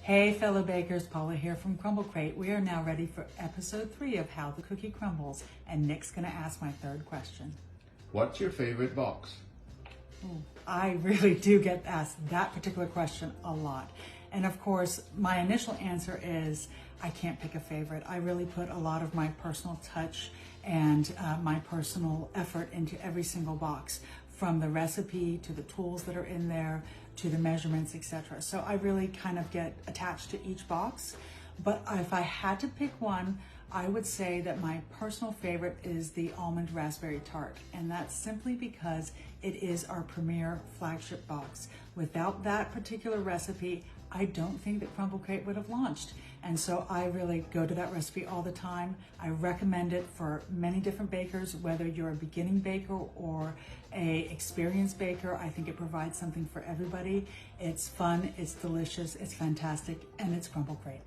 Hey fellow bakers, Paula here from Crumble Crate. We are now ready for episode 3 of How the Cookie Crumbles, and Nick's gonna ask my third question. What's your favorite box? Ooh, I really do get asked that particular question a lot. And of course, my initial answer is I can't pick a favorite. I really put a lot of my personal touch and my personal effort into every single box, from the recipe to the tools that are in there to the measurements, etc. So I really kind of get attached to each box. But if I had to pick one, I would say that my personal favorite is the almond raspberry tart, and that's simply because it is our premier flagship box. Without that particular recipe, I don't think that Crumble Crate would have launched. And so I really go to that recipe all the time. I recommend it for many different bakers, whether you're a beginning baker or a experienced baker. I think it provides something for everybody. It's fun, it's delicious, it's fantastic, and it's Crumble Crate.